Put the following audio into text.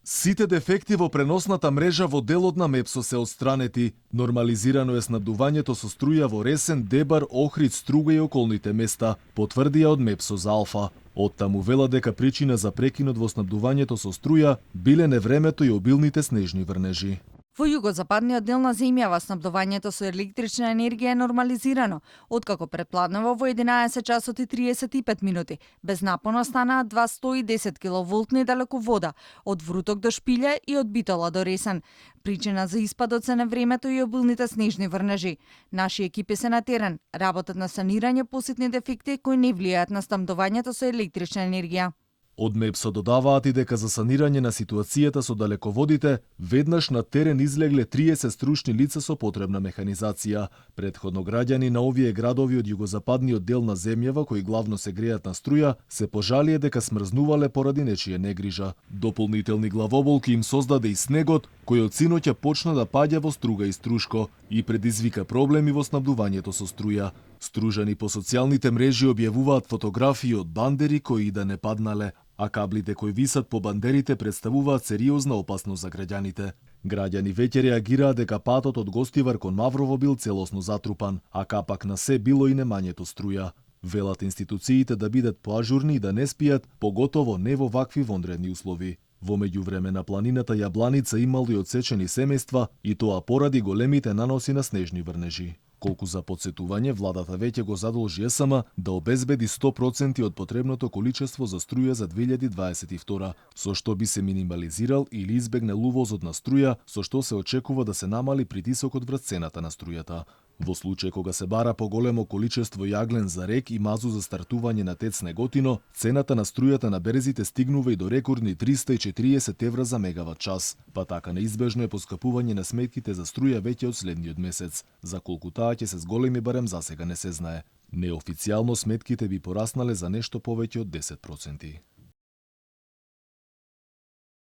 Сите дефекти во преносната мрежа во делот на МЕПСО се отстранети. Нормализирано е снабдувањето со струја во Ресен, Дебар, Охрид, Струга и околните места, потврдија од МЕПСО за Алфа. Оттаму вела дека причина за прекинот во снабдувањето со струја биле невремето и обилните снежни врнежи. Во југозападниот дел на земјава снабдувањето со електрична енергија е нормализирано, откако предпладнево во 11 часот и 35 минути. Без напоно станаа 210 киловолтни далековода од Вруток до Шпилје и од Битола до Ресен. Причина за испадот се невремето и обилните снежни врнежи. Наши екипи се на терен, работат на санирање поситни дефекти кои не влијаат на снабдувањето со електрична енергија. Од МЕПСО додаваат и дека за санирање на ситуацијата со далеководите, веднаш на терен излегле 30 стручни лица со потребна механизација. Претходно граѓани на овие градови од југозападниот дел на земјава, кои главно се греат на струја, се пожалие дека смрзнувале поради нечија негрижа. Дополнителни главоболки им создаде и снегот, кој од синоќа почна да паѓа во Струга и Струшко и предизвика проблеми во снабдувањето со струја. Стружани по социјалните мрежи објавуваат фотографии од бандери кои и да не паднале, а каблите кои висат по бандерите представуваат сериозна опасност за граѓаните. Граѓани веќе реагираат дека патот од Гостивар кон Маврово бил целосно затрупан, а капак на се било и немањето струја. Велат институциите да бидат поажурни и да не спијат, поготово не во вакви вонредни услови. Во меѓувреме на планината Јабланица имало и одсечени семејства, и тоа поради големите наноси на снежни врнежи. Колку за подсетување, владата веќе го задолжи ЕСМ да обезбеди 100% од потребното количество за струја за 2022, со што би се минимализирал или избегнал увозот на струја, со што се очекува да се намали притисокот врз цената на струјата. Во случај кога се бара поголемо количество јаглен за рек и мазу за стартување на ТЕЦ Неготино, цената на струјата на березите стигнува и до рекордни 340 евра за мегават час, па така неизбежно е поскапување на сметките за струја веќе од следниот месец. За колку таа ќе се зголеми барем засега не се знае. Неофицијално сметките би пораснале за нешто повеќе од 10%.